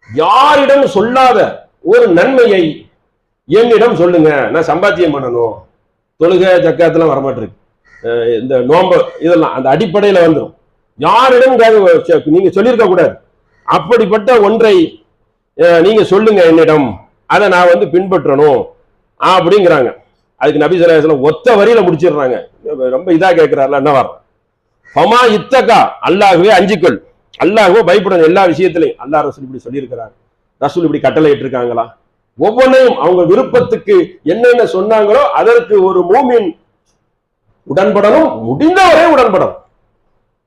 யாரிடம் சொல்லாத ஒரு நன்மையை என்னிடம் சொல்லுங்க, நான் சம்பாத்தியம் பண்ணணும். தொழுகை ஜக்காத்தெல்லாம் வரமாட்டிருக்கு, இந்த நோன்பு இதெல்லாம் அந்த அடிப்படையில வந்துடும். யாரிடம் நீங்க சொல்லியிருக்க கூடாது. அப்படிப்பட்ட ஒன்றை நீங்க சொல்லுங்க என்னிடம், அதை நான் வந்து பின்பற்றணும் அப்படிங்கிறாங்க. அதுக்கு நபி ஸல்லல்லாஹு அலைஹி வஸல்லம் ஒத்த வரியில முடிச்சிடுறாங்க. ரொம்ப இதா கேட்கிறாருல, என்ன வர ஃபமா இத்தகா, அல்லாஹ்வே அஞ்சிக்கொள், அல்லாஹ்வே பயப்படணும் எல்லா விஷயத்திலையும். அல்லாஹ் ரசூல் இப்படி சொல்லியிருக்கிறார், ரசூல் இப்படி கட்டளை இட்டிருக்காங்களா, ஒவ்வொன்றையும் அவங்க விருப்பத்துக்கு என்னென்ன சொன்னாங்களோ அதற்கு ஒரு மூமின் உடன்படணும், முடிந்தவரை உடன்படணும்.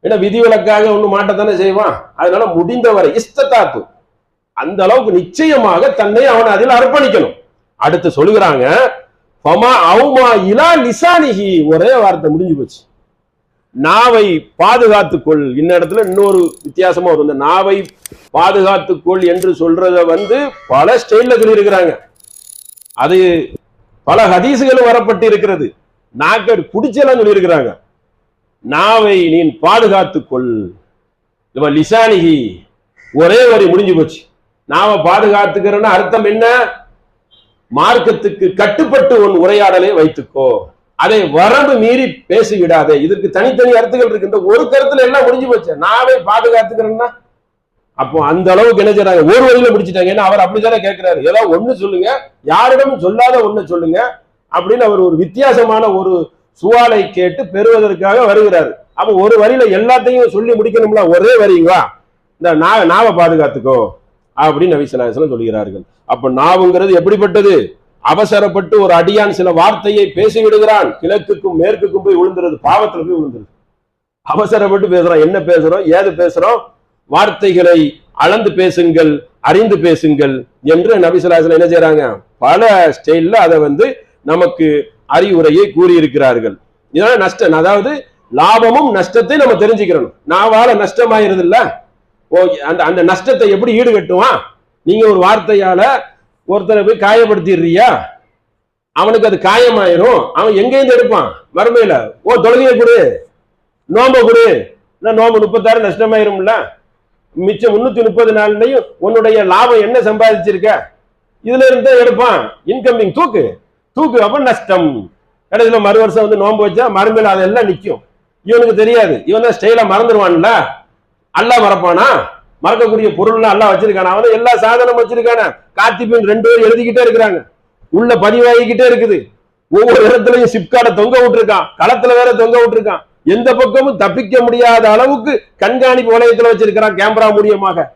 ஏன்னா விதிவிலக்காக ஒண்ணு மாட்டத்தானே செய்வான். அதனால முடிந்தவரை இஸ்ததாத்து, அந்த அளவுக்கு நிச்சயமாக தன்னை அவன் அதில் அர்ப்பணிக்கணும். அடுத்து சொல்லுகிறாங்க ஃபமா அவுமா இலா லிசானிஹி, ஒரே வார்த்தை முடிஞ்சு போச்சு. நாவை பாதுகாத்துக்கொள். இடத்துல இன்னொரு வித்தியாசமா வரும். இந்த நாவை பாதுகாத்துக்கொள் என்று சொல்றத வந்து பல ஸ்டைல்ல சொல்லியிருக்கிறாங்க. அது பல ஹதீசுகளும் வரப்பட்டு இருக்கிறது. நாக்க குடிச்செல்லாம் சொல்லியிருக்கிறாங்க. நாவை நீ பாதுகாத்துக்கொள். லிசானிஹி, ஒரே வரி முடிஞ்சு போச்சு. நாவை பாதுகாத்துக்கிறன்னா அர்த்தம் என்ன? மார்க்கத்துக்கு கட்டுப்பட்டு உன் உரையாடலை வைத்துக்கோ, அதை வரம்பு மீறி பேசிவிடாதே. இதற்கு தனித்தனி அர்த்தங்கள் இருக்கு. இந்த ஒரு கருத்துல எல்லாம் முடிஞ்சு போச்சு. நாவை பாதுகாத்துக்கிறேன்னா அப்போ அந்த அளவுக்கு என்ன செய்றாங்க, ஒரு வழியில முடிச்சுட்டாங்க. ஏன்னா அவர் அப்படித்தானே கேட்கிறாரு, ஏதாவது ஒண்ணு சொல்லுங்க, யாரிடம் சொல்லாத ஒண்ணு சொல்லுங்க அப்படின்னு அவர் ஒரு வித்தியாசமான ஒரு சுவாலை கேட்டு பெறுவதற்காக வருகிறாரு. அப்ப ஒரு வரியில எல்லாத்தையும் சொல்லி முடிக்கணும்ல, ஒரே வரிங்களா, இந்த நாவை பாதுகாத்துக்கோ அப்படின்னு நபி ஸல்லல்லாஹு அலைஹி வஸல்லம் சொல்கிறார்கள். அப்ப நாவுங்கிறது எப்படிப்பட்டது? அவசரப்பட்டு ஒரு அடியான் சில வார்த்தையை பேசி விடுகிறான், கிழக்குக்கும் மேற்குக்கும் போய் விழுந்துருது, பாவத்துல போய் விழுந்துருது. அவசரப்பட்டு பேசுறோம், என்ன பேசுறோம், ஏது பேசுறோம், வார்த்தைகளை அளந்து பேசுங்கள், அறிந்து பேசுங்கள் என்று நபி ஸல்லல்லாஹு அலைஹி வஸல்லம் என்ன செய்யறாங்க, பல ஸ்டைல்ல அதை வந்து நமக்கு அறிவுரையை கூறியிருக்கிறார்கள். இதனால நஷ்டம், அதாவது லாபமும் நஷ்டத்தை நம்ம தெரிஞ்சுக்கிறோம். நாவால நஷ்டமாயிருது இல்ல, அந்த நஷ்டத்தை எப்படி ஈடுகட்டுவான்? நீங்க ஒரு வார்த்தையால ஒருத்தரை போய் காயப்படுத்திடுறியா, அவனுக்கு அது காயமாயிரும். அவன் எங்கேருந்து எடுப்பான்? மறுமையில தொழுகையை கொடு, நோம்ப கொடு, நோம்பு 36 நஷ்டமாயிரும்ல. மிச்சம் 330 நாள்லையும் உன்னுடைய லாபம் என்ன சம்பாதிச்சிருக்க, இதுல இருந்து எடுப்பான். இன்கமிங் தூக்கு தூக்கு, அப்ப நஷ்டம். கடைசியில மறு வருஷம் வந்து நோம்பு வச்சா மறுமையில அதெல்லாம் நிற்கும். இவனுக்கு தெரியாது, இவன் தான் ஸ்டைலா மறந்துடுவான்ல. அல்லாஹ் மறப்பானா? மறக்கக்கூடிய பொருள்லாம் அல்லாஹ் வச்சிருக்கானா? அவன் எல்லா சாதனம் வச்சிருக்கானா? காத்திபின் 2 பேர் எழுதிக்கிட்டே இருக்கிறாங்க, உள்ள பதிவாகிக்கிட்டே இருக்குது. ஒவ்வொரு இடத்துலயும் சிப்கார்டை தொங்க விட்டுருக்கான், களத்துல வேற தொங்க விட்டுருக்கான். எந்த பக்கமும் தப்பிக்க முடியாத அளவுக்கு கண்காணிப்பு வளையத்துல வச்சிருக்கிறான், கேமரா மூலியமாக.